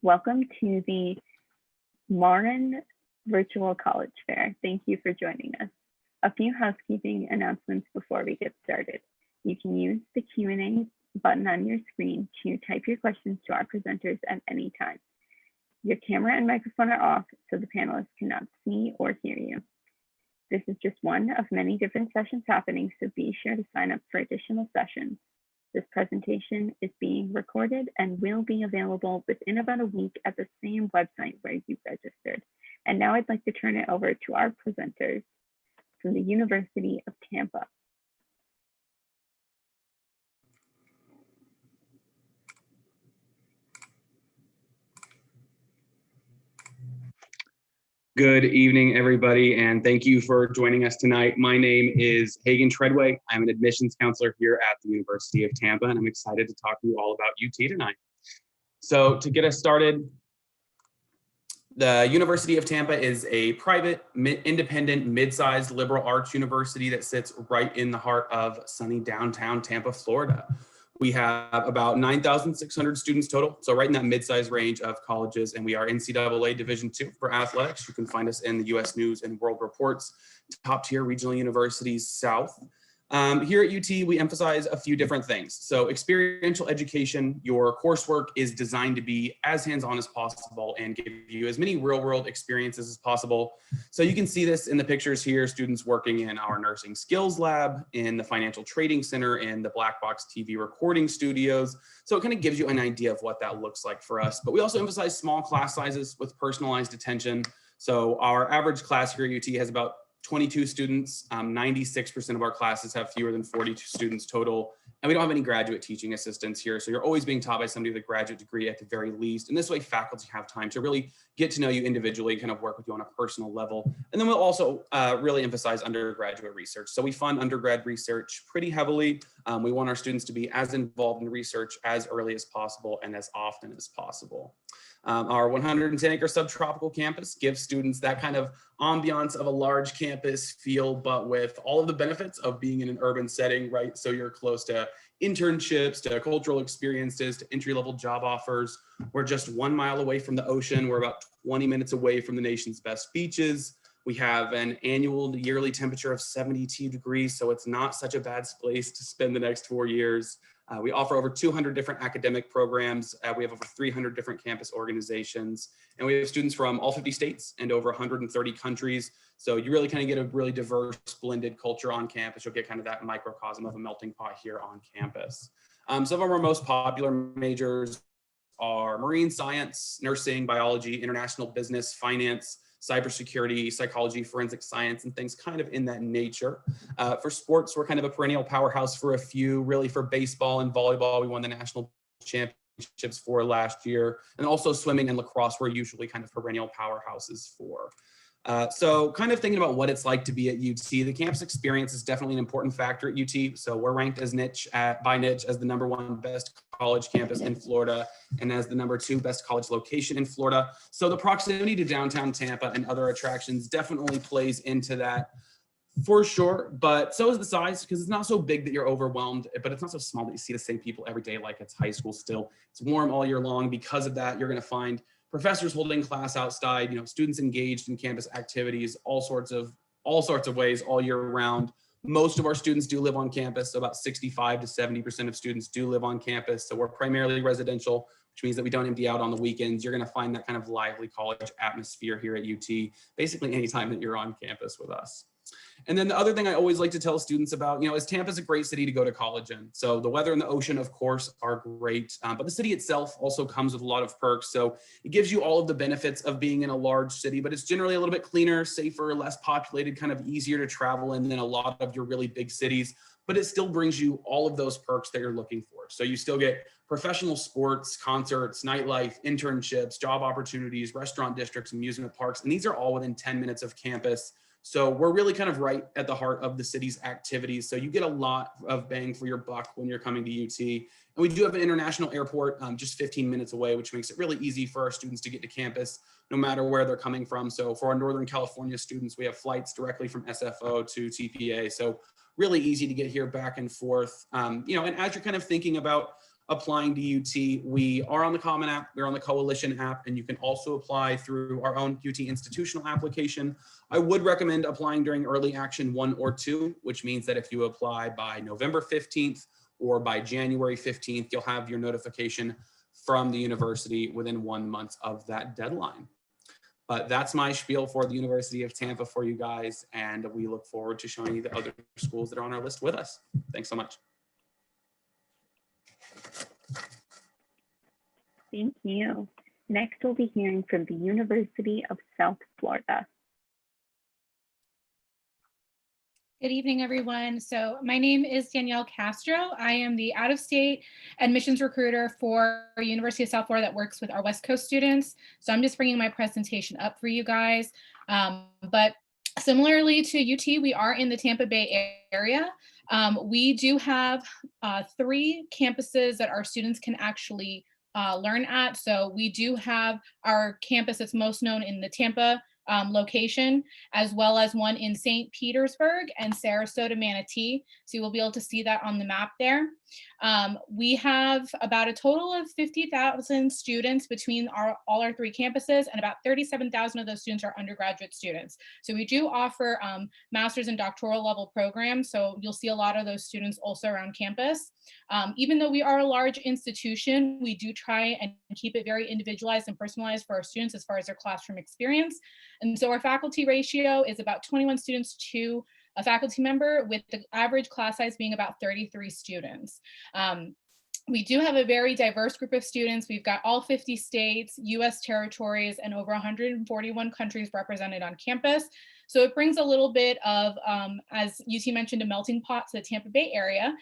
Welcome to the Marin Virtual College Fair. Thank you for joining us. A few housekeeping announcements before we get started. You can use the Q&A button on your screen to type your questions to our presenters at any time. Your camera and microphone are off, so the panelists cannot see or hear you. This is just one of many different sessions happening, so be sure to sign up for additional sessions. This presentation is being recorded and will be available within about a week at the same website where you registered. And now I'd like to turn it over to our presenters from the University of Tampa. Good evening, everybody, and thank you for joining us tonight. My name is Hagen Treadway. I'm an admissions counselor here at the University of Tampa, and I'm excited to talk to you all about UT tonight. So to get us started, the University of Tampa is a private, independent, mid-sized liberal arts university that sits right in the heart of sunny downtown Tampa, Florida. We have about 9,600 students total, so right in that mid-size range of colleges, and we are NCAA Division II for athletics. You can find us in the U.S. News and World Report's top-tier regional universities south. Here at UT, we emphasize a few different things. So experiential education, your coursework is designed to be as hands-on as possible and give you as many real-world experiences as possible. So you can see this in the pictures here, students working in our nursing skills lab, in the financial trading center, in the black box TV recording studios. So it kind of gives you an idea of what that looks like for us. But we also emphasize small class sizes with personalized attention. So our average class here at UT has about 22 students, 96% of our classes have fewer than 42 students total, and we don't have any graduate teaching assistants here, so you're always being taught by somebody with a graduate degree at the very least, and this way faculty have time to really get to know you individually, kind of work with you on a personal level. And then we'll also really emphasize undergraduate research. So we fund undergrad research pretty heavily. We want our students to be as involved in research as early as possible and as often as possible. Our 110-acre subtropical campus gives students that kind of ambiance of a large campus feel, but with all of the benefits of being in an urban setting, right? So you're close to internships, to cultural experiences, to entry-level job offers. We're just 1 mile away from the ocean. We're about 20 minutes away from the nation's best beaches. We have an annual yearly temperature of 72 degrees, so it's not such a bad place to spend the next 4 years. We offer over 200 different academic programs. We have over 300 different campus organizations, and we have students from all 50 states and over 130 countries. So you really kind of get a really diverse blended culture on campus. You'll get kind of that microcosm of a melting pot here on campus. Some of our most popular majors are marine science, nursing, biology, international business, finance, cybersecurity, psychology, forensic science, and things kind of in that nature. For sports, we're kind of a perennial powerhouse for a few. Really, for baseball and volleyball, we won the national championships for last year. And also swimming and lacrosse, we're usually kind of perennial powerhouses for. So kind of thinking about what it's like to be at UT, the campus experience is definitely an important factor at UT. So we're ranked as by niche as the #1 best college campus in Florida and as the #2 best college location in Florida. So the proximity to downtown Tampa and other attractions definitely plays into that for sure, but so is the size, because it's not so big that you're overwhelmed, but it's not so small that you see the same people every day like it's high school still. It's warm all year long. Because of that, you're going to find professors holding class outside, students engaged in campus activities, all sorts of ways all year round. Most of our students do live on campus, so about 65 to 70% of students do live on campus. So we're primarily residential, which means that we don't empty out on the weekends. You're going to find that kind of lively college atmosphere here at UT, basically anytime that you're on campus with us. And then the other thing I always like to tell students about, is Tampa's a great city to go to college in. So the weather and the ocean, of course, are great, but the city itself also comes with a lot of perks. So it gives you all of the benefits of being in a large city, but it's generally a little bit cleaner, safer, less populated, kind of easier to travel in than a lot of your really big cities. But it still brings you all of those perks that you're looking for. So you still get professional sports, concerts, nightlife, internships, job opportunities, restaurant districts, amusement parks, and these are all within 10 minutes of campus. So we're really kind of right at the heart of the city's activities. So you get a lot of bang for your buck when you're coming to UT. And we do have an international airport just 15 minutes away, which makes it really easy for our students to get to campus, no matter where they're coming from. So for our Northern California students, we have flights directly from SFO to TPA. So really easy to get here back and forth. And as you're kind of thinking about applying to UT, we are on the Common App, we're on the Coalition app, and you can also apply through our own UT institutional application. I would recommend applying during early action 1 or 2, which means that if you apply by November 15th or by January 15th, you'll have your notification from the university within 1 month of that deadline. But that's my spiel for the University of Tampa for you guys, and we look forward to showing you the other schools that are on our list with us. Thanks so much. Thank you. Next, we'll be hearing from the University of South Florida. Good evening, everyone. So my name is Danielle Castro. I am the out-of-state admissions recruiter for University of South Florida that works with our West Coast students. So I'm just bringing my presentation up for you guys. But similarly to UT, we are in the Tampa Bay area. We do have 3 campuses that our students can actually learn at. So we do have our campus that's most known in the Tampa location, as well as one in St. Petersburg and Sarasota, Manatee. So you will be able to see that on the map there. We have about a total of 50,000 students between all our 3 campuses, and about 37,000 of those students are undergraduate students. So we do offer master's and doctoral level programs. So you'll see a lot of those students also around campus. Even though we are a large institution, we do try and keep it very individualized and personalized for our students as far as their classroom experience. And so our faculty ratio is about 21 students to a faculty member, with the average class size being about 33 students. We do have a very diverse group of students. We've got all 50 states, US territories, and over 141 countries represented on campus. So it brings a little bit of, as UT mentioned, a melting pot to the Tampa Bay area,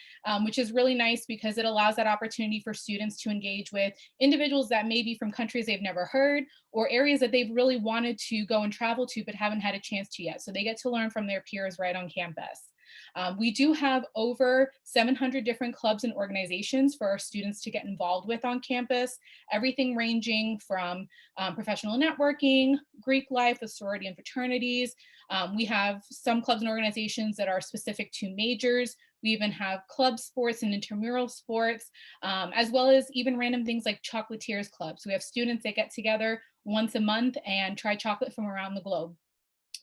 which is really nice because it allows that opportunity for students to engage with individuals that may be from countries they've never heard, or areas that they've really wanted to go and travel to but haven't had a chance to yet. So they get to learn from their peers right on campus. We do have over 700 different clubs and organizations for our students to get involved with on campus, everything ranging from professional networking, Greek life, the sorority and fraternities. We have some clubs and organizations that are specific to majors. We even have club sports and intramural sports, as well as even random things like chocolatiers clubs. So we have students that get together once a month and try chocolate from around the globe.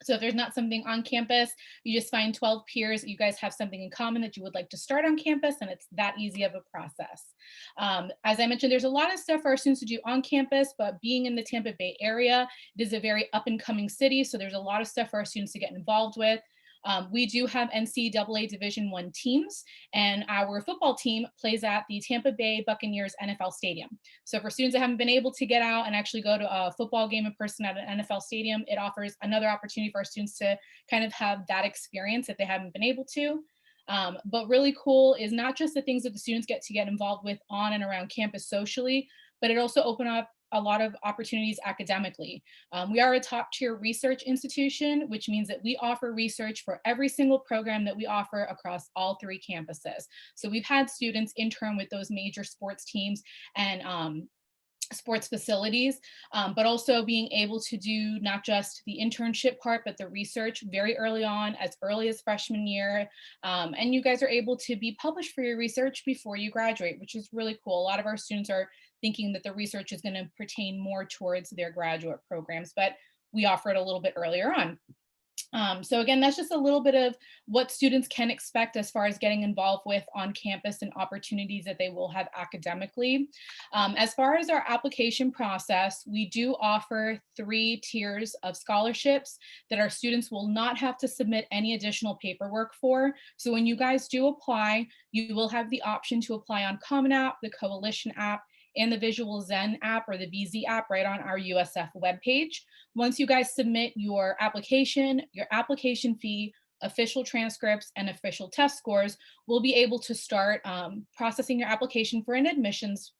So if there's not something on campus, you just find 12 peers that you guys have something in common that you would like to start on campus, and it's that easy of a process. As I mentioned, there's a lot of stuff for our students to do on campus, but being in the Tampa Bay area, it is a very up and coming city. So there's a lot of stuff for our students to get involved with. We do have NCAA Division I teams, and our football team plays at the Tampa Bay Buccaneers NFL Stadium. So for students that haven't been able to get out and actually go to a football game in person at an NFL stadium, it offers another opportunity for our students to kind of have that experience if they haven't been able to. But really cool is not just the things that the students get to get involved with on and around campus socially, but it also opens up a lot of opportunities academically. We are a top tier research institution, which means that we offer research for every single program that we offer across all 3 campuses. So we've had students intern with those major sports teams and sports facilities, but also being able to do not just the internship part, but the research very early on, as early as freshman year. And you guys are able to be published for your research before you graduate, which is really cool. A lot of our students are thinking that the research is going to pertain more towards their graduate programs, but we offer it a little bit earlier on. So again, that's just a little bit of what students can expect as far as getting involved with on campus and opportunities that they will have academically. As far as our application process, we do offer 3 tiers of scholarships that our students will not have to submit any additional paperwork for. So when you guys do apply, you will have the option to apply on Common App, the Coalition app, and the Visual Zen app, or the VZ app, right on our USF webpage. Once you guys submit your application fee, official transcripts, and official test scores, we'll be able to start processing your application for an admissions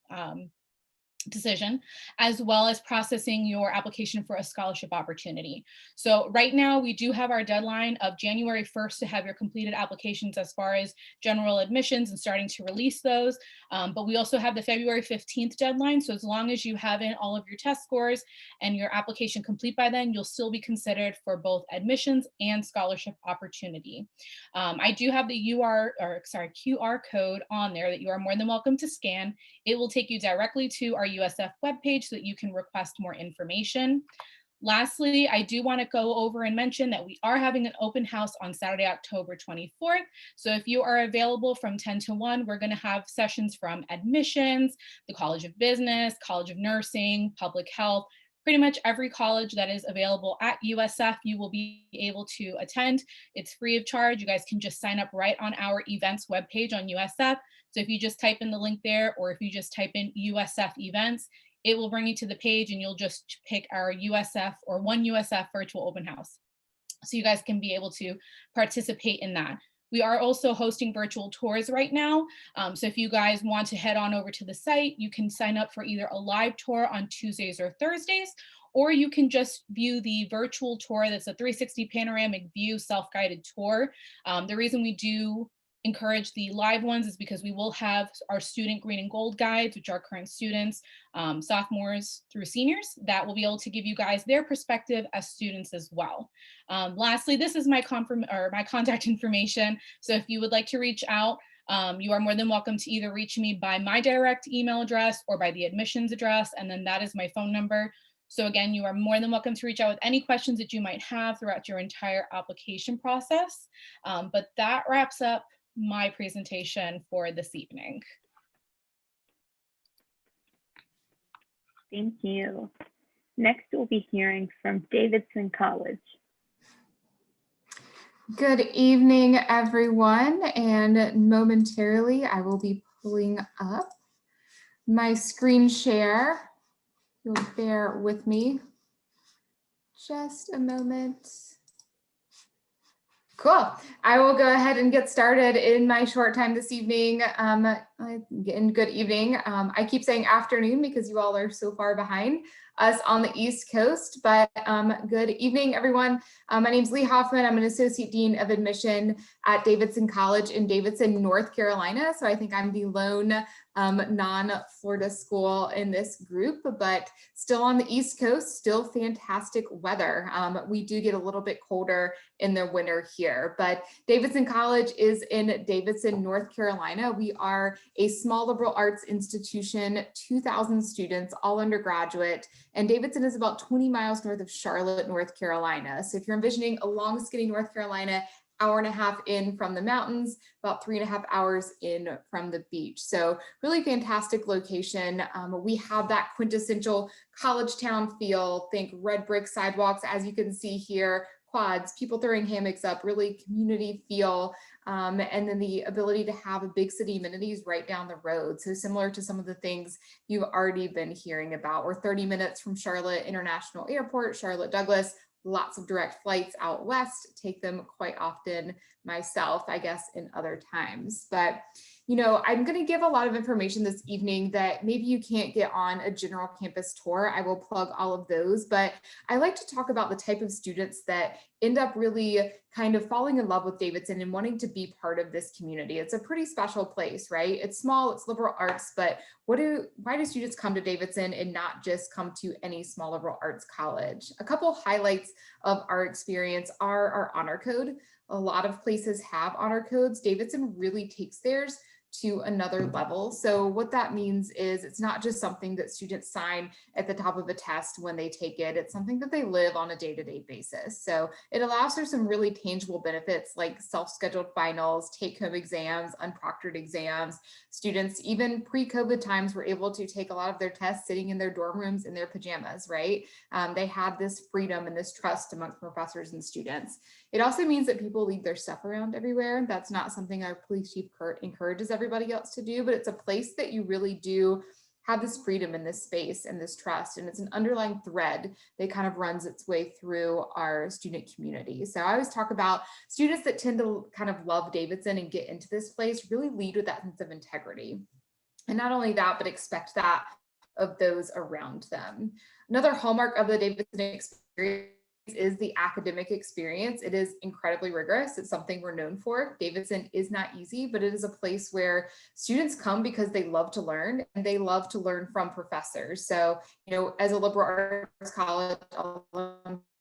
decision, as well as processing your application for a scholarship opportunity. So right now we do have our deadline of January 1st to have your completed applications as far as general admissions and starting to release those. But we also have the February 15th deadline. So as long as you have in all of your test scores and your application complete by then, you'll still be considered for both admissions and scholarship opportunity. I do have the QR code on there that you are more than welcome to scan. It will take you directly to our USF webpage so that you can request more information. Lastly, I do want to go over and mention that we are having an open house on Saturday, October 24th. So if you are available from 10 to 1, we're going to have sessions from admissions, the College of Business, College of Nursing, Public Health, pretty much every college that is available at USF, you will be able to attend. It's free of charge. You guys can just sign up right on our events webpage on USF. So if you just type in the link there, or if you just type in USF events, it will bring you to the page and you'll just pick our USF or one USF virtual open house. So you guys can be able to participate in that. We are also hosting virtual tours right now. So if you guys want to head on over to the site, you can sign up for either a live tour on Tuesdays or Thursdays, or you can just view the virtual tour. That's a 360 panoramic view self-guided tour. The reason we do encourage the live ones is because we will have our student green and gold guides, which are current students, sophomores through seniors, that will be able to give you guys their perspective as students as well. Lastly, this is my contact information. So if you would like to reach out, you are more than welcome to either reach me by my direct email address or by the admissions address, and then that is my phone number. So again, you are more than welcome to reach out with any questions that you might have throughout your entire application process. But that wraps up my presentation for this evening. Thank you. Next, we'll be hearing from Davidson College. Good evening, everyone, and momentarily I will be pulling up my screen share. You'll bear with me just a moment. Cool. I will go ahead and get started in my short time this evening. Good evening. I keep saying afternoon because you all are so far behind us on the East Coast, but good evening, everyone. My name is Lee Hoffman. I'm an Associate Dean of Admission at Davidson College in Davidson, North Carolina. So I think I'm the lone non-Florida school in this group, but still on the East Coast, still fantastic weather. We do get a little bit colder in the winter here, but Davidson College is in Davidson, North Carolina. We are a small liberal arts institution, 2,000 students, all undergraduate, and Davidson is about 20 miles north of Charlotte, North Carolina. So if you're envisioning a long, skinny North Carolina, hour and a half in from the mountains, about 3.5 hours in from the beach. So really fantastic location. We have that quintessential college town feel. Think red brick sidewalks, as you can see here, quads, people throwing hammocks up, really community feel. And then the ability to have a big city amenities right down the road. So similar to some of the things you've already been hearing about. We're 30 minutes from Charlotte International Airport, Charlotte Douglas, lots of direct flights out west, take them quite often myself, I guess, in other times. But, you know, I'm going to give a lot of information this evening that maybe you can't get on a general campus tour. I will plug all of those, but I like to talk about the type of students that end up really kind of falling in love with Davidson and wanting to be part of this community. It's a pretty special place, right? It's small, it's liberal arts, but why do students come to Davidson and not just come to any small liberal arts college? A couple highlights of our experience are our honor code. A lot of places have honor codes. Davidson really takes theirs to another level. So what that means is it's not just something that students sign at the top of a test when they take it. It's something that they live on a day-to-day basis. So it allows for some really tangible benefits like self-scheduled finals, take-home exams, unproctored exams. Students, even pre-COVID times, were able to take a lot of their tests sitting in their dorm rooms in their pajamas, right? They had this freedom and this trust amongst professors and students. It also means that people leave their stuff around everywhere. That's not something our police chief encourages everybody else to do, but it's a place that you really do have this freedom in this space and this trust. And it's an underlying thread that kind of runs its way through our student community. So I always talk about students that tend to kind of love Davidson and get into this place really lead with that sense of integrity. And not only that, but expect that of those around them. Another hallmark of the Davidson experience is the academic experience. It is incredibly rigorous. It's something we're known for. Davidson is not easy, but it is a place where students come because they love to learn and they love to learn from professors. So, as a liberal arts college,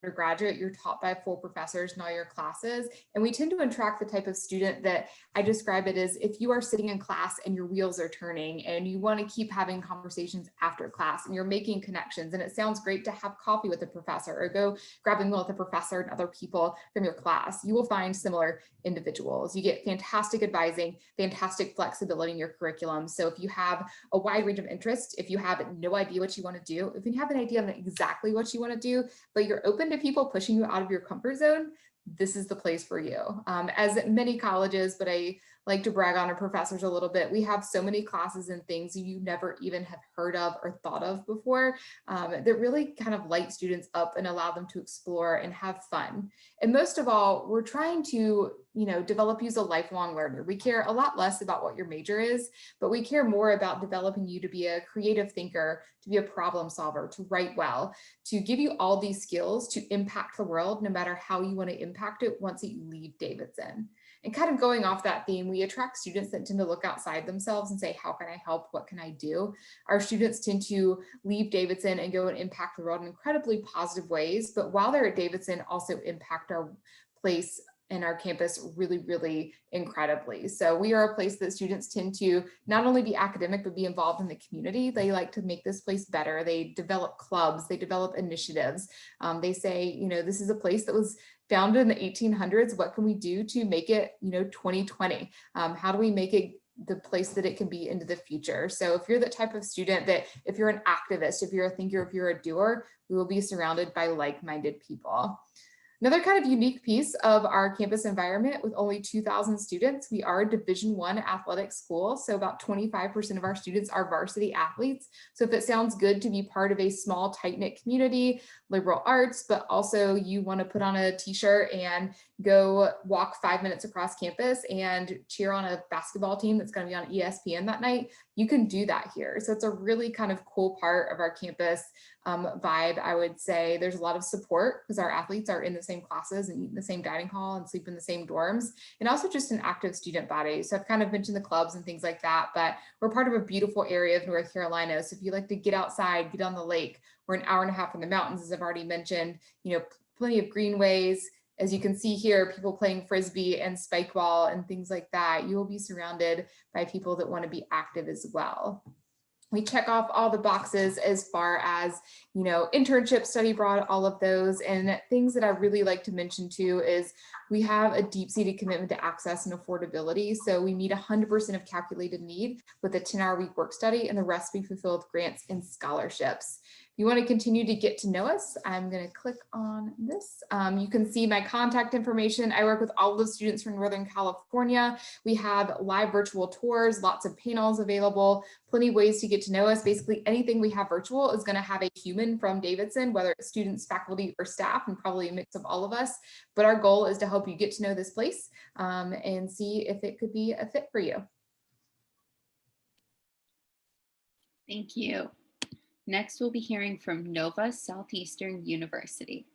undergraduate, you're taught by full professors in all your classes. And we tend to attract the type of student that I describe it as if you are sitting in class and your wheels are turning and you want to keep having conversations after class and you're making connections. And it sounds great to have coffee with a professor or go grab a meal with a professor and other people from your class. You will find similar individuals. You get fantastic advising, fantastic flexibility in your curriculum. So if you have a wide range of interests, if you have no idea what you want to do, if you have an idea of exactly what you want to do, but you're open to people pushing you out of your comfort zone, this is the place for you. As many colleges, but I like to brag on our professors a little bit. We have so many classes and things you never even have heard of or thought of before that really kind of light students up and allow them to explore and have fun. And most of all, we're trying to, develop you as a lifelong learner. We care a lot less about what your major is, but we care more about developing you to be a creative thinker, to be a problem solver, to write well, to give you all these skills to impact the world, no matter how you want to impact it once you leave Davidson. And kind of going off that theme, we attract students that tend to look outside themselves and say, how can I help? What can I do? Our students tend to leave Davidson and go and impact the world in incredibly positive ways. But while they're at Davidson, also impact our place and our campus really, really incredibly. So we are a place that students tend to not only be academic, but be involved in the community. They like to make this place better. They develop clubs, they develop initiatives. They say, this is a place that was founded in the 1800s. What can we do to make it, 2020? How do we make it the place that it can be into the future? So if you're the type of student that, if you're an activist, if you're a thinker, if you're a doer, we will be surrounded by like-minded people. Another kind of unique piece of our campus environment, with only 2,000 students, we are a Division I athletic school. So about 25% of our students are varsity athletes. So if it sounds good to be part of a small, tight-knit community, liberal arts, but also you want to put on a t-shirt and go walk 5 minutes across campus and cheer on a basketball team that's going to be on ESPN that night, you can do that here. So it's a really kind of cool part of our campus vibe. I would say there's a lot of support because our athletes are in the same classes and eat in the same dining hall and sleep in the same dorms, and also just an active student body. So I've kind of mentioned the clubs and things like that, but we're part of a beautiful area of North Carolina. So if you like to get outside, get on the lake, we're an hour and a half from the mountains, as I've already mentioned, plenty of greenways. As you can see here, people playing Frisbee and spike ball and things like that. You will be surrounded by people that want to be active as well. We check off all the boxes as far as, internship, study abroad, all of those. And things that I really like to mention too is we have a deep-seated commitment to access and affordability. So we meet 100% of calculated need with a 10-hour-week work study, and the rest we fulfill with grants and scholarships. If you want to continue to get to know us, I'm going to click on this. You can see my contact information. I work with all of the students from Northern California. We have live virtual tours, lots of panels available, plenty of ways to get to know us. Basically, anything we have virtual is going to have a human from Davidson, whether it's students, faculty, or staff, and probably a mix of all of us. But our goal is to help you get to know this place and see if it could be a fit for you. Thank you. Next, we'll be hearing from Nova Southeastern University.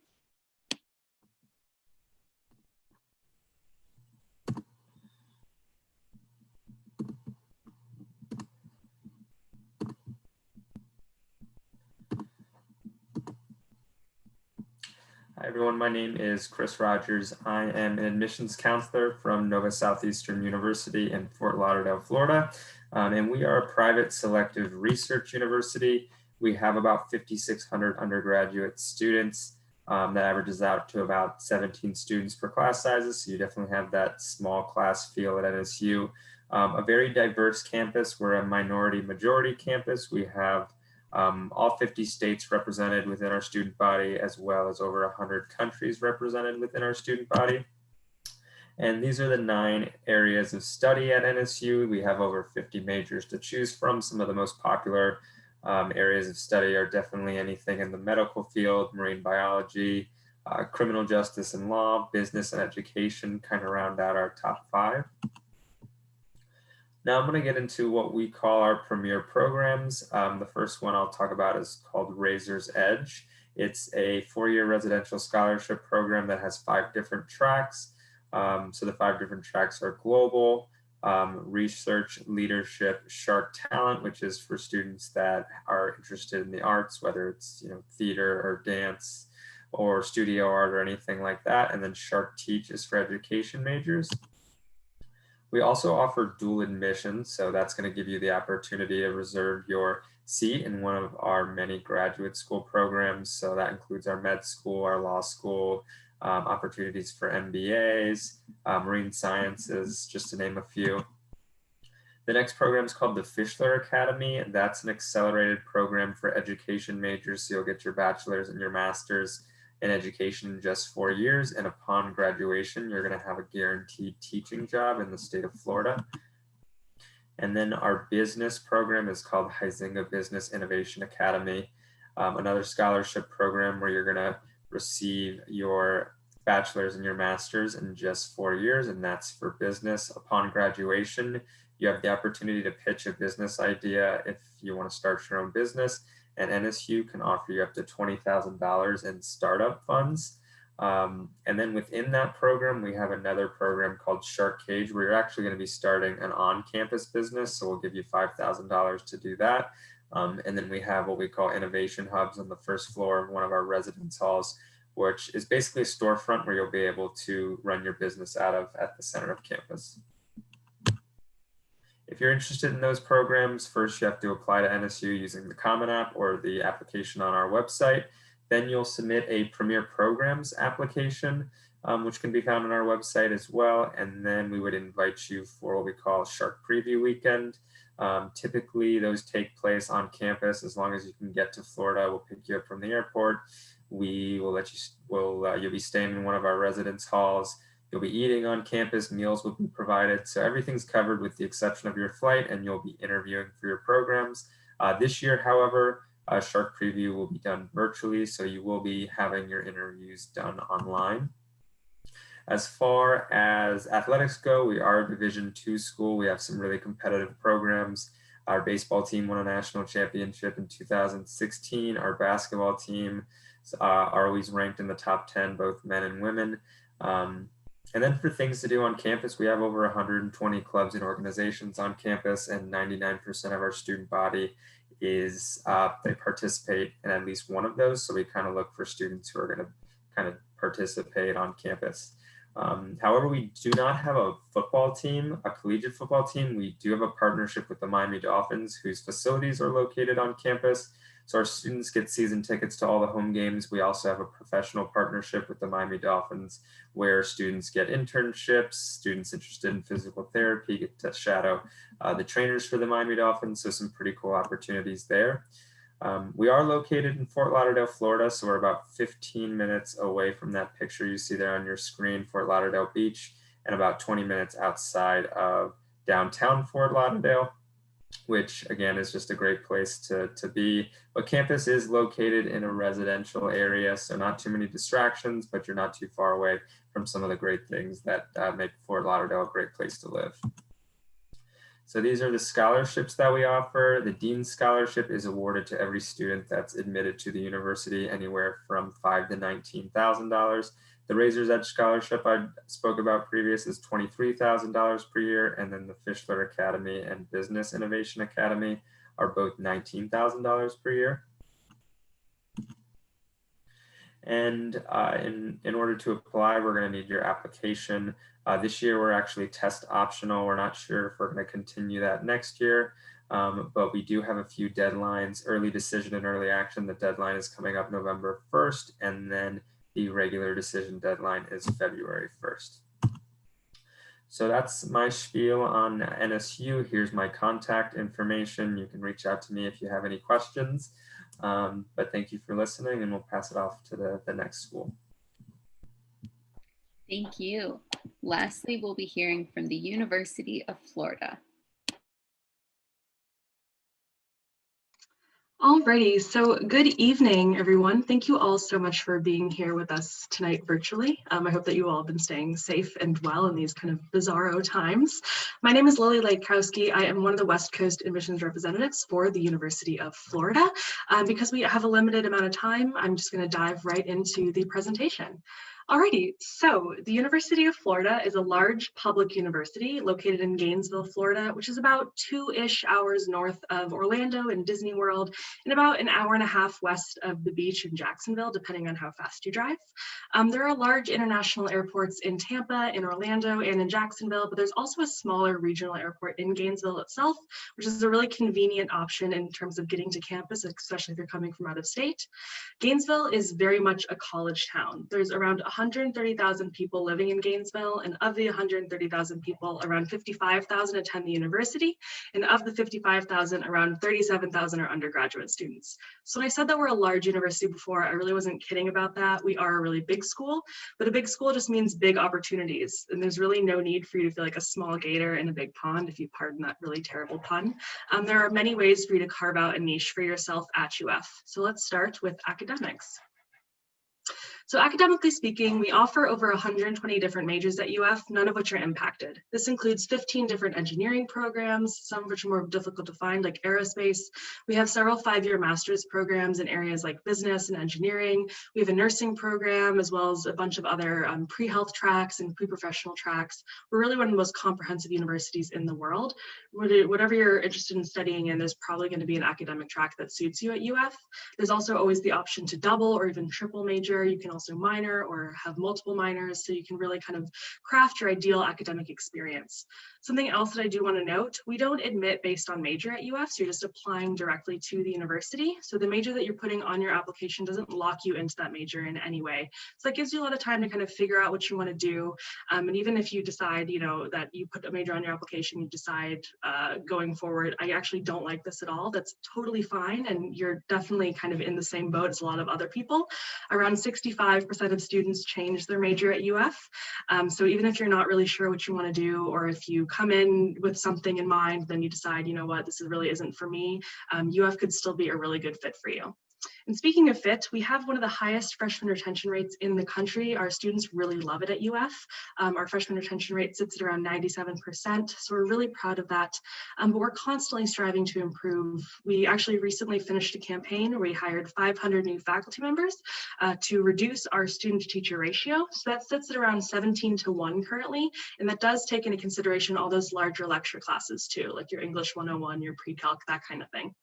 Hi everyone, my name is Chris Rogers. I am an admissions counselor from Nova Southeastern University in Fort Lauderdale, Florida. And we are a private selective research university. We have about 5,600 undergraduate students that averages out to about 17 students per class sizes. So you definitely have that small class feel at NSU. A very diverse campus. We're a minority majority campus. We have all 50 states represented within our student body, as well as over 100 countries represented within our student body. And these are the 9 areas of study at NSU. We have over 50 majors to choose from. Some of the most popular areas of study are definitely anything in the medical field, marine biology, criminal justice and law, business and education, kind of round out our top 5. Now I'm going to get into what we call our premier programs. The first one I'll talk about is called Razor's Edge. It's a 4-year residential scholarship program that has 5 different tracks. So the 5 different tracks are global, research, leadership, shark talent, which is for students that are interested in the arts, whether it's theater or dance or studio art or anything like that. And then shark teach is for education majors. We also offer dual admission, so that's going to give you the opportunity to reserve your seat in one of our many graduate school programs. So that includes our med school, our law school, opportunities for MBAs, marine sciences, just to name a few. The next program is called the Fischler Academy, and that's an accelerated program for education majors. So you'll get your bachelor's and your master's in education in just 4 years. And upon graduation, you're going to have a guaranteed teaching job in the state of Florida. And then our business program is called Huizinga Business Innovation Academy, another scholarship program where you're going to receive your bachelor's and your master's in just 4 years, and that's for business. Upon graduation, you have the opportunity to pitch a business idea if you want to start your own business, and NSU can offer you up to $20,000 in startup funds. And then within that program, we have another program called Shark Cage, where you're actually going to be starting an on-campus business. So we'll give you $5,000 to do that. And then we have what we call innovation hubs on the first floor of one of our residence halls, which is basically a storefront where you'll be able to run your business out of at the center of campus. If you're interested in those programs, first you have to apply to NSU using the Common App or the application on our website. Then you'll submit a Premier Programs application, which can be found on our website as well. And then we would invite you for what we call Shark Preview Weekend. Typically, those take place on campus. As long as you can get to Florida, we'll pick you up from the airport. We will let you, you'll be staying in one of our residence halls. You'll be eating on campus, meals will be provided. So everything's covered with the exception of your flight, and you'll be interviewing for your programs. This year, however, Shark Preview will be done virtually, so you will be having your interviews done online. As far as athletics go, we are a Division II school. We have some really competitive programs. Our baseball team won a national championship in 2016. Our basketball team are always ranked in the top 10, both men and women. And then for things to do on campus, we have over 120 clubs and organizations on campus, and 99% of our student body is they participate in at least one of those. So we kind of look for students who are going to kind of participate on campus. However, we do not have a football team, a collegiate football team. We do have a partnership with the Miami Dolphins, whose facilities are located on campus. So our students get season tickets to all the home games. We also have a professional partnership with the Miami Dolphins, where students get internships. Students interested in physical therapy get to shadow the trainers for the Miami Dolphins. So some pretty cool opportunities there. We are located in Fort Lauderdale, Florida, so we're about 15 minutes away from that picture you see there on your screen, Fort Lauderdale Beach, and about 20 minutes outside of downtown Fort Lauderdale, which again is just a great place to be. But campus is located in a residential area, so not too many distractions, but you're not too far away from some of the great things that make Fort Lauderdale a great place to live. So these are the scholarships that we offer. The Dean's Scholarship is awarded to every student that's admitted to the university, anywhere from $5,000 to $19,000. The Razor's Edge Scholarship I spoke about previous is $23,000 per year, and then the Fischler Academy and Business Innovation Academy are both $19,000 per year. And in order to apply, we're going to need your application. This year, we're actually test optional. We're not sure if we're going to continue that next year, but we do have a few deadlines. Early decision and early action, the deadline is coming up November 1st, and then the regular decision deadline is February 1st. So that's my spiel on NSU. Here's my contact information. You can reach out to me if you have any questions. But thank you for listening, and we'll pass it off to the next school. Thank you. Lastly, we'll be hearing from the University of Florida. Alrighty, so good evening, everyone. Thank you all so much for being here with us tonight virtually. I hope that you all have been staying safe and well in these kind of bizarro times. My name is Lily Laikowski. I am one of the West Coast admissions representatives for the University of Florida. Because we have a limited amount of time, I'm just going to dive right into the presentation. Alrighty, so the University of Florida is a large public university located in Gainesville, Florida, which is about 2-ish hours north of Orlando and Disney World, and about an hour and a half west of the beach in Jacksonville, depending on how fast you drive. There are large international airports in Tampa, in Orlando, and in Jacksonville, but there's also a smaller regional airport in Gainesville itself, which is a really convenient option in terms of getting to campus, especially if you're coming from out of state. Gainesville is very much a college town. There's around 130,000 people living in Gainesville, and of the 130,000 people, around 55,000 attend the university, and of the 55,000, around 37,000 are undergraduate students. So when I said that we're a large university before, I really wasn't kidding about that. We are a really big school, but a big school just means big opportunities, and there's really no need for you to feel like a small gator in a big pond, if you pardon that really terrible pun. There are many ways for you to carve out a niche for yourself at UF. So let's start with academics. So academically speaking, we offer over 120 different majors at UF, none of which are impacted. This includes 15 different engineering programs, some of which are more difficult to find, like aerospace. We have several 5-year master's programs in areas like business and engineering. We have a nursing program, as well as a bunch of other pre-health tracks and pre-professional tracks. We're really one of the most comprehensive universities in the world. Whatever you're interested in studying in, there's probably going to be an academic track that suits you at UF. There's also always the option to double or even triple major. You can also minor or have multiple minors, so you can really kind of craft your ideal academic experience. Something else that I do want to note, we don't admit based on major at UF, so you're just applying directly to the university. So the major that you're putting on your application doesn't lock you into that major in any way. So that gives you a lot of time to kind of figure out what you want to do. And even if you decide, that you put a major on your application, you decide going forward, I actually don't like this at all, that's totally fine. And you're definitely kind of in the same boat as a lot of other people. Around 65% of students change their major at UF. So even if you're not really sure what you want to do, or if you come in with something in mind, then you decide, you know what, this really isn't for me, UF could still be a really good fit for you. And speaking of fit, we have one of the highest freshman retention rates in the country. Our students really love it at UF. Our freshman retention rate sits at around 97%, so we're really proud of that. But we're constantly striving to improve. We actually recently finished a campaign where we hired 500 new faculty members to reduce our student-to-teacher ratio. So that sits at around 17:1 currently, and that does take into consideration all those larger lecture classes too, like your English 101, your pre-calc, that kind of thing.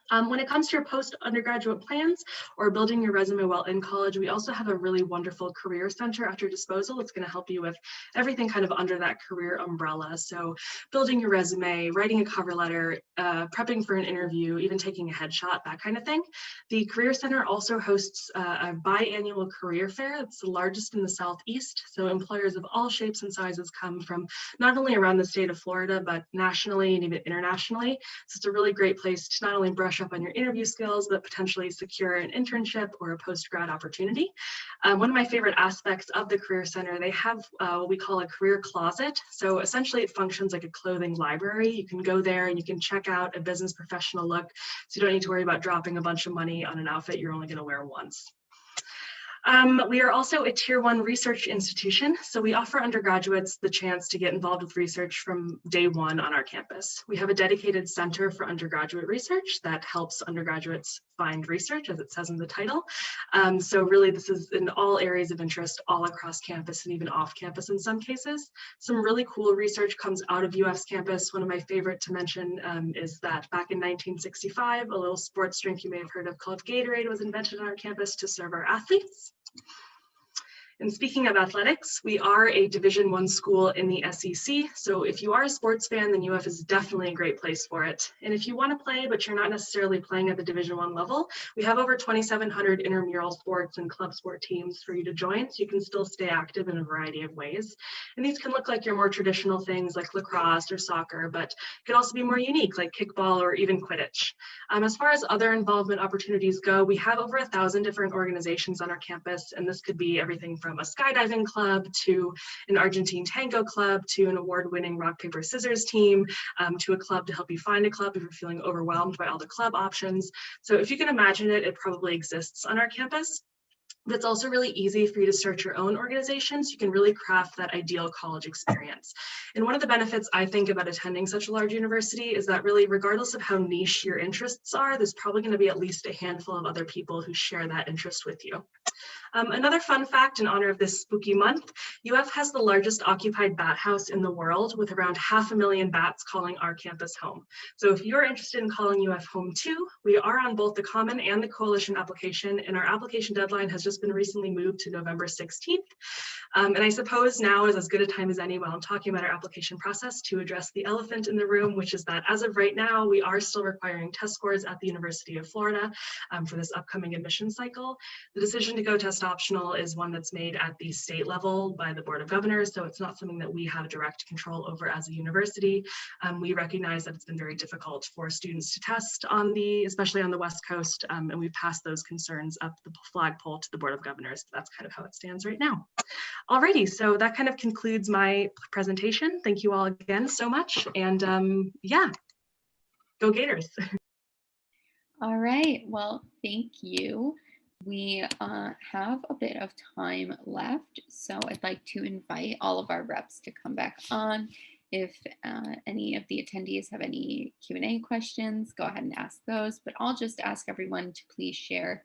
When it comes to your post-undergraduate plans or building your resume while in college, we also have a really wonderful career center at your disposal. It's going to help you with everything kind of under that career umbrella. So building your resume, writing a cover letter, prepping for an interview, even taking a headshot, that kind of thing. The Career Center also hosts a biannual career fair. It's the largest in the Southeast. So employers of all shapes and sizes come from not only around the state of Florida, but nationally and even internationally. So it's a really great place to not only brush up on your interview skills, but potentially secure an internship or a post-grad opportunity. One of my favorite aspects of the Career Center, they have what we call a career closet. So essentially it functions like a clothing library. You can go there and you can check out a business professional look, so you don't need to worry about dropping a bunch of money on an outfit you're only going to wear once. We are also a Tier 1 research institution, so we offer undergraduates the chance to get involved with research from day one on our campus. We have a dedicated center for undergraduate research that helps undergraduates find research, as it says in the title. So really this is in all areas of interest all across campus and even off campus in some cases. Some really cool research comes out of UF's campus. One of my favorite to mention is that back in 1965, a little sports drink you may have heard of called Gatorade was invented on our campus to serve our athletes. And speaking of athletics, we are a Division I school in the SEC. So if you are a sports fan, then UF is definitely a great place for it. And if you want to play, but you're not necessarily playing at the Division I level, we have over 2,700 intramural sports and club sport teams for you to join. So you can still stay active in a variety of ways. And these can look like your more traditional things like lacrosse or soccer, but it can also be more unique like kickball or even Quidditch. As far as other involvement opportunities go, we have over 1,000 different organizations on our campus, and this could be everything from from a skydiving club to an Argentine tango club to an award-winning rock, paper, scissors team, to a club to help you find a club if you're feeling overwhelmed by all the club options. So if you can imagine it, it probably exists on our campus. But it's also really easy for you to start your own organization, so you can really craft that ideal college experience. And one of the benefits I think about attending such a large university is that really, regardless of how niche your interests are, there's probably going to be at least a handful of other people who share that interest with you. Another fun fact in honor of this spooky month, UF has the largest occupied bat house in the world, with around 500,000 bats calling our campus home. So if you're interested in calling UF home too, we are on both the Common and the Coalition application, and our application deadline has just been recently moved to November 16th. And I suppose now is as good a time as any while I'm talking about our application process to address the elephant in the room, which is that as of right now, we are still requiring test scores at the University of Florida for this upcoming admission cycle. The decision to go test optional is one that's made at the state level by the Board of Governors, so it's not something that we have direct control over as a university. We recognize that it's been very difficult for students to test especially on the West Coast, and we've passed those concerns up the flagpole to the Board of Governors. That's kind of how it stands right now. Alrighty, so that kind of concludes my presentation. Thank you all again so much, and yeah, go Gators. All right, well, thank you. We have a bit of time left, so I'd like to invite all of our reps to come back on. If any of the attendees have any Q&A questions, go ahead and ask those, but I'll just ask everyone to please share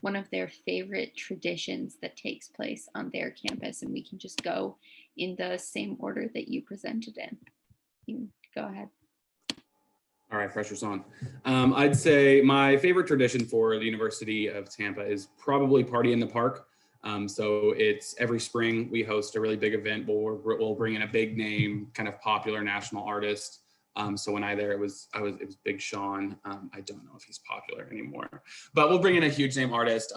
one of their favorite traditions that takes place on their campus, and we can just go in the same order that you presented in. You go ahead. All right, pressure's on. I'd say my favorite tradition for the University of Tampa is probably Party in the Park. So it's every spring we host a really big event. We'll bring in a big name, kind of popular national artist. So when it was Big Sean. I don't know if he's popular anymore, but we'll bring in a huge name artist.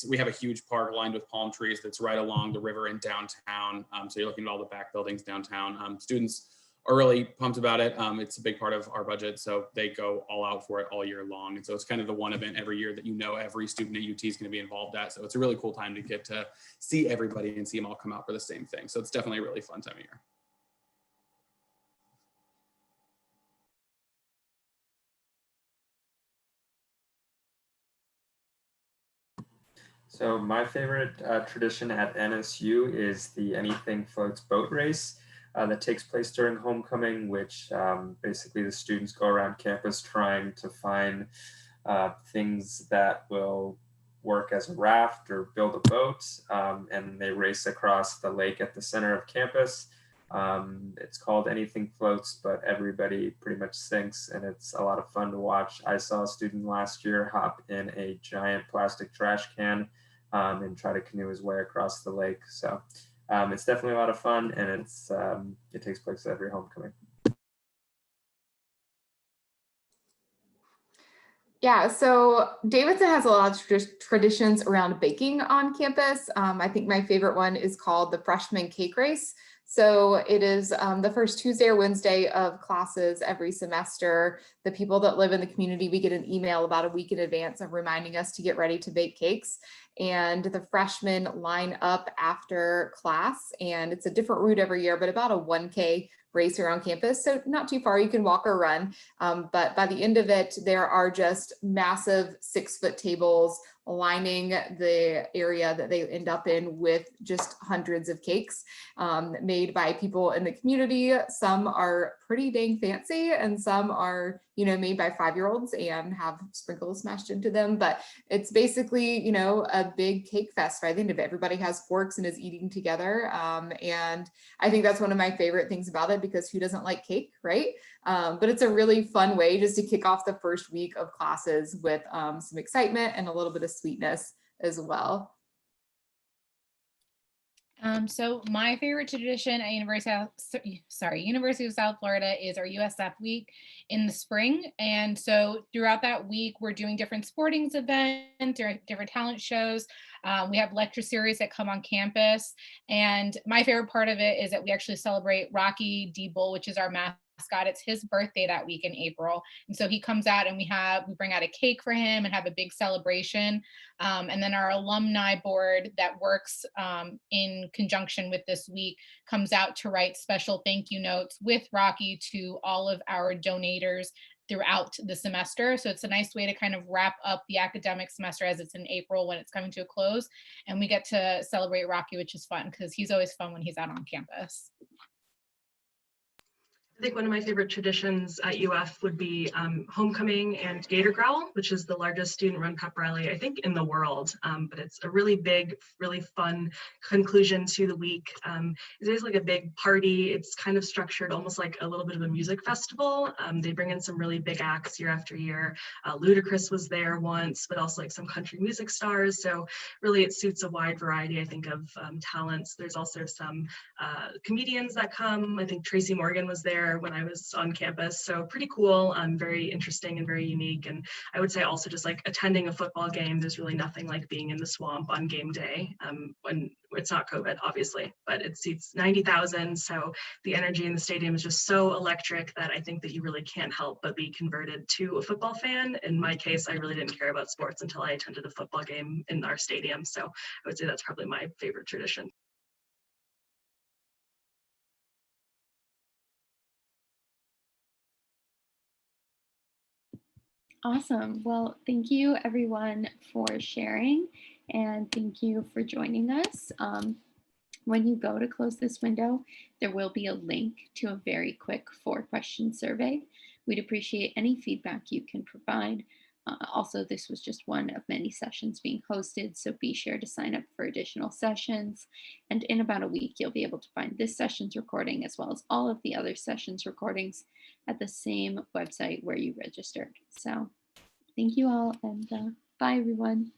We have a huge park lined with palm trees that's right along the river in downtown. So you're looking at all the back buildings downtown. Students are really pumped about it. It's a big part of our budget, so they go all out for it all year long. And so it's kind of the one event every year that every student at UT is going to be involved at. So it's a really cool time to get to see everybody and see them all come out for the same thing. So it's definitely a really fun time of year. So my favorite tradition at NSU is the Anything Floats boat race that takes place during homecoming, which basically the students go around campus trying to find things that will work as a raft or build a boat, and they race across the lake at the center of campus. It's called Anything Floats, but everybody pretty much sinks, and it's a lot of fun to watch. I saw a student last year hop in a giant plastic trash can and try to canoe his way across the lake. So it's definitely a lot of fun, and it takes place every homecoming. Yeah, so Davidson has a lot of traditions around baking on campus. I think my favorite one is called the Freshman Cake Race. So it is the first Tuesday or Wednesday of classes every semester. The people that live in the community, we get an email about a week in advance of reminding us to get ready to bake cakes. And the freshmen line up after class, and it's a different route every year, but about a 1K race around campus. So not too far, you can walk or run. But by the end of it, there are just massive 6-foot tables lining the area that they end up in with just hundreds of cakes made by people in the community. Some are pretty dang fancy, and some are, made by 5-year-olds and have sprinkles smashed into them. But it's basically, a big cake fest by the end of it. Everybody has forks and is eating together. And I think that's one of my favorite things about it, because who doesn't like cake, right? But it's a really fun way just to kick off the first week of classes with some excitement and a little bit of sweetness as well. So my favorite tradition at University of South Florida is our USF week in the spring. And so throughout that week, we're doing different sporting events, different talent shows. We have lecture series that come on campus. And my favorite part of it is that we actually celebrate Rocky D. Bull, which is our mascot, mascot. It's his birthday that week in April. And so he comes out and we bring out a cake for him and have a big celebration. And then our alumni board that works in conjunction with this week comes out to write special thank you notes with Rocky to all of our donators throughout the semester. So it's a nice way to kind of wrap up the academic semester as it's in April when it's coming to a close. And we get to celebrate Rocky, which is fun because he's always fun when he's out on campus. I think one of my favorite traditions at UF would be homecoming and Gator Growl, which is the largest student-run pep rally, I think, in the world. But it's a really big, really fun conclusion to the week. It is like a big party. It's kind of structured almost like a little bit of a music festival. They bring in some really big acts year after year. Ludacris was there once, but also like some country music stars. So really it suits a wide variety, I think, of talents. There's also some comedians that come. I think Tracy Morgan was there when I was on campus. So pretty cool, very interesting and very unique. And I would say also just like attending a football game, there's really nothing like being in the swamp on game day when it's not COVID, obviously, but it seats 90,000. So the energy in the stadium is just so electric that I think that you really can't help but be converted to a football fan. In my case, I really didn't care about sports until I attended a football game in our stadium. So I would say that's probably my favorite tradition. Awesome. Well, thank you everyone for sharing and thank you for joining us. When you go to close this window, there will be a link to a very quick 4-question survey. We'd appreciate any feedback you can provide. Also, this was just one of many sessions being hosted, so be sure to sign up for additional sessions. And in about a week, you'll be able to find this session's recording as well as all of the other sessions recordings at the same website where you registered. So thank you all and bye everyone.